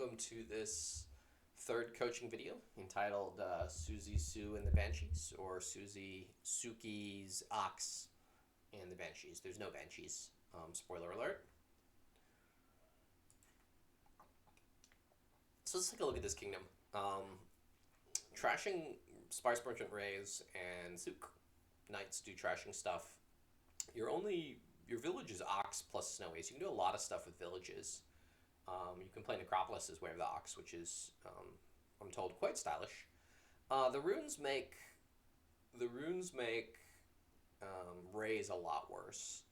welcome to this third coaching video entitled Susie, Sue, and the Banshees, or Suki's Ox and the Banshees. There's no Banshees. Spoiler alert. So let's take a look at this kingdom. Trashing Spice Merchant Rays and Souk Knights do trashing stuff. Your village is Ox plus Snowies. You can do a lot of stuff with villages. You can play Necropolis as Way of the Ox, which is, I'm told, quite stylish. The runes make Rays a lot worse,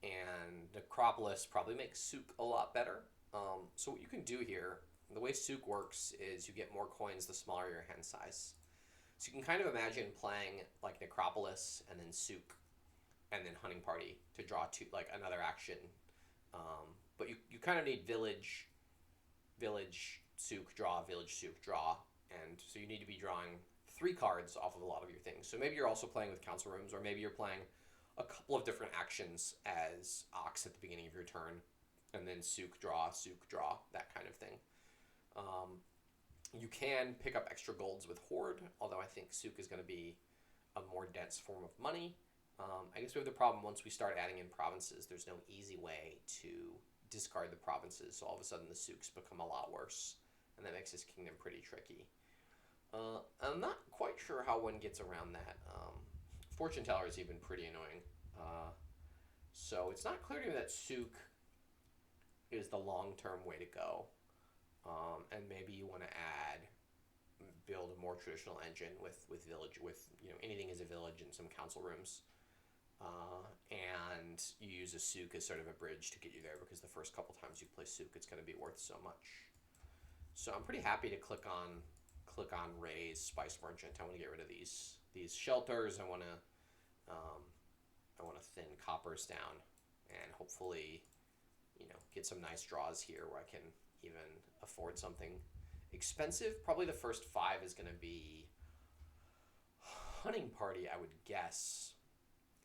and Necropolis probably makes Souk a lot better. So what you can do here, the way Souk works is you get more coins the smaller your hand size. So you can kind of imagine playing like Necropolis and then Souk, and then Hunting Party to draw like another action. But you kind of need village, Souk, draw, village, Souk, draw. And so you need to be drawing 3 cards off of a lot of your things. So maybe you're also playing with council rooms, or maybe you're playing a couple of different actions as Ox at the beginning of your turn, and then Souk, draw, that kind of thing. You can pick up extra golds with Horde, although I think Souk is going to be a more dense form of money. I guess we have the problem once we start adding in provinces, there's no easy way to discard the provinces, so all of a sudden the Souks become a lot worse, and that makes this kingdom pretty tricky. I'm not quite sure how one gets around that. Fortune Teller is even pretty annoying. So it's not clear to me that Souk is the long-term way to go. And maybe you want to build a more traditional engine with village, with anything as a village and some council rooms. And you use a Souk as sort of a bridge to get you there, because the first couple times you play Souk, it's going to be worth so much. So I'm pretty happy to click on Raise Spice Merchant. I want to get rid of these shelters. I want to thin coppers down, and hopefully, get some nice draws here where I can even afford something expensive. Probably the first 5 is going to be Hunting Party, I would guess.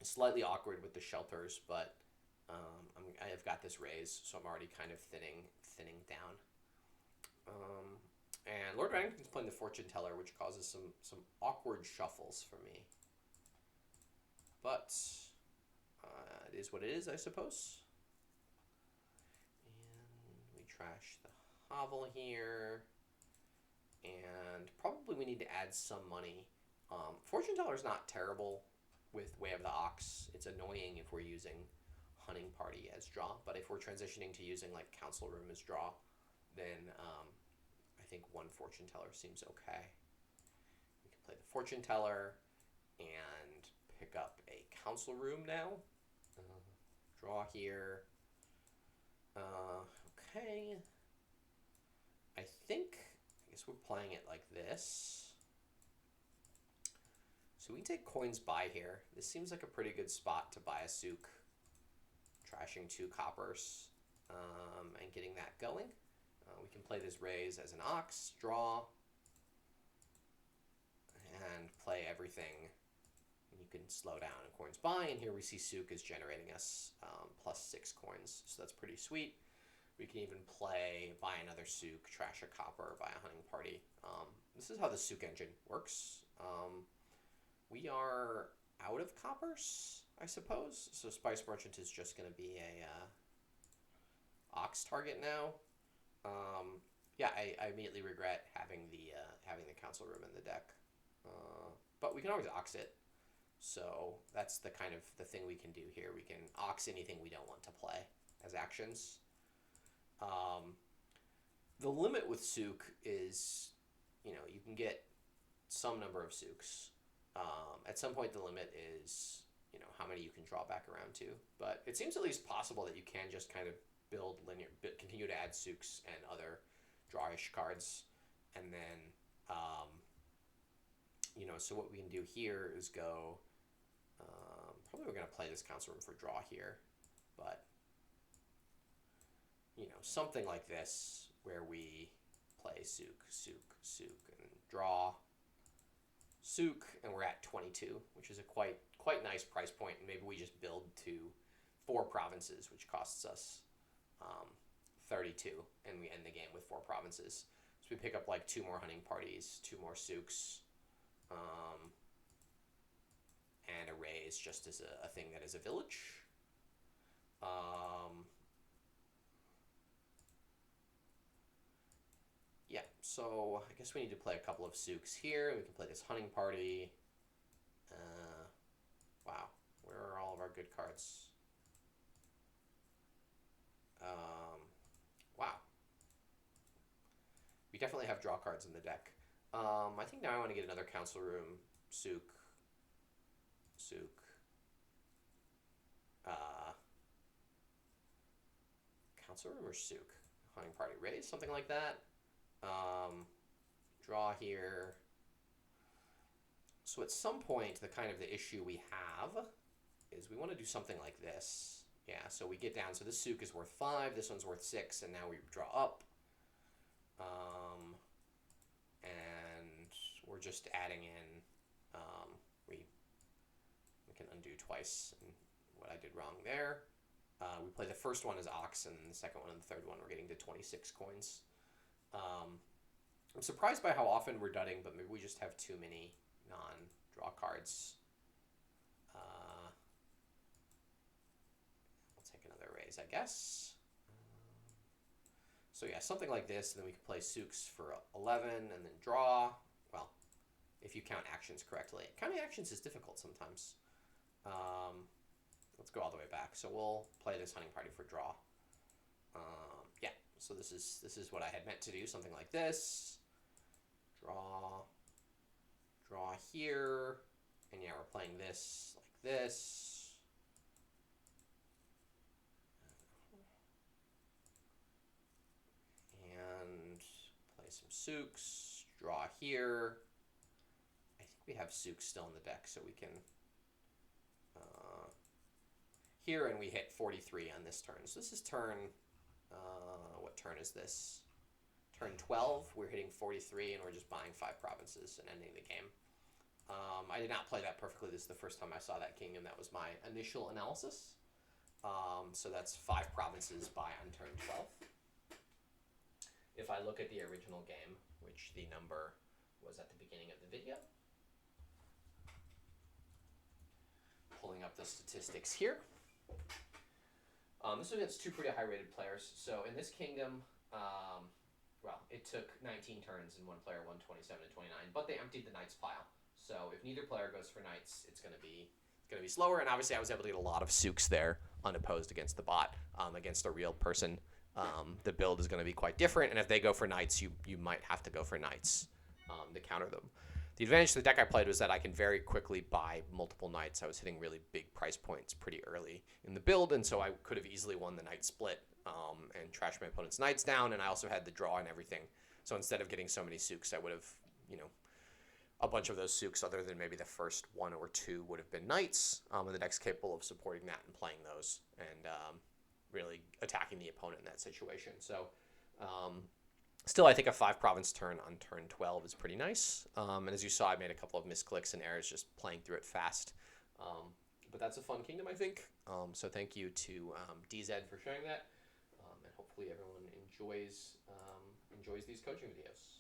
Slightly awkward with the shelters, but I've got this raise, so I'm already kind of thinning down. And Lord Remington's playing the Fortune Teller, which causes some awkward shuffles for me. But it is what it is, I suppose. And we trash the hovel here. And probably we need to add some money. Fortune Teller is not terrible with Way of the Ox. It's annoying if we're using Hunting Party as draw, but if we're transitioning to using like Council Room as draw, then I think 1 Fortune Teller seems okay. We can play the Fortune Teller and pick up a Council Room now. Draw here. Okay. I guess we're playing it like this. So we can take coins by here. This seems like a pretty good spot to buy a Souk. Trashing 2 coppers and getting that going. We can play this raise as an Ox, draw, and play everything. And you can slow down and coins buy, and here we see Souk is generating us plus 6 coins, so that's pretty sweet. We can even buy another Souk, trash a copper, buy a Hunting Party. This is how the Souk engine works. We are out of coppers, I suppose. So Spice Merchant is just going to be a Ox target now. Yeah, I immediately regret having the council room in the deck, but we can always Ox it. So that's the kind of the thing we can do here. We can Ox anything we don't want to play as actions. The limit with Souk is, you can get some number of Souks. At some point, the limit is, how many you can draw back around to. But it seems at least possible that you can just kind of continue to add Souks and other drawish cards. And then, so what we can do here is go, probably we're going to play this council room for draw here. But, something like this where we play Souk, and draw Souk, and we're at 22, which is a quite nice price point. And maybe we just build to 4 provinces, which costs us 30 party 2, and we end the game with 4 provinces. So we pick up like 2 more hunting parties, 2 more souks, and a raise just as a thing that is a village. Yeah, so I guess we need to play a couple of souks here. We can play this hunting party. Wow, where are all of our good cards? Wow. We definitely have draw cards in the deck. I think now I want to get another council room, Souk, council room or Souk? Hunting party raise, something like that. Draw here. So at some point, the issue we have is we want to do something like this. Yeah, so we get down. So this Souk is worth 5. This one's worth 6, and now we draw up. And we're just adding in. We can undo twice what I did wrong there. We play the first one as Ox, and the second one and the third one we're getting to 26 coins. I'm surprised by how often we're dudding, but maybe we just have too many non-draw cards. I'll take another raise, I guess. So yeah, something like this, and then we can play Souks for 11 and then draw. Well, if you count actions correctly. Counting actions is difficult sometimes. Let's go all the way back. So we'll play this hunting party for draw. Yeah, so this is what I had meant to do, something like this. Draw here, and yeah, we're playing this like this. And play some Souks, draw here. I think we have Souks still in the deck, so we can here, and we hit 43 on this turn. So this is turn, what turn is this? Turn 12, we're hitting 43, and we're just buying 5 provinces and ending the game. I did not play that perfectly. This is the first time I saw that kingdom. That was my initial analysis. So that's 5 provinces by on turn 12. If I look at the original game, which the number was at the beginning of the video, pulling up the statistics here. This was against 2 pretty high-rated players. So in this kingdom, well, it took 19 turns and one player won 27 to 29, but they emptied the knights pile. So if neither player goes for knights, it's going to be slower. And obviously, I was able to get a lot of Souks there, unopposed against the bot. Against a real person, the build is going to be quite different. And if they go for knights, you might have to go for knights to counter them. The advantage to the deck I played was that I can very quickly buy multiple knights. I was hitting really big price points pretty early in the build, and so I could have easily won the knight split and trashed my opponent's knights down, and I also had the draw and everything. So instead of getting so many Souks, I would have, a bunch of those Souks, other than maybe the first 1 or 2, would have been knights, and the deck's capable of supporting that and playing those and really attacking the opponent in that situation. So still, I think a 5 province turn on turn 12 is pretty nice. And as you saw, I made a couple of misclicks and errors just playing through it fast. But that's a fun kingdom, I think. So thank you to DZ for sharing that. And hopefully everyone enjoys these coaching videos.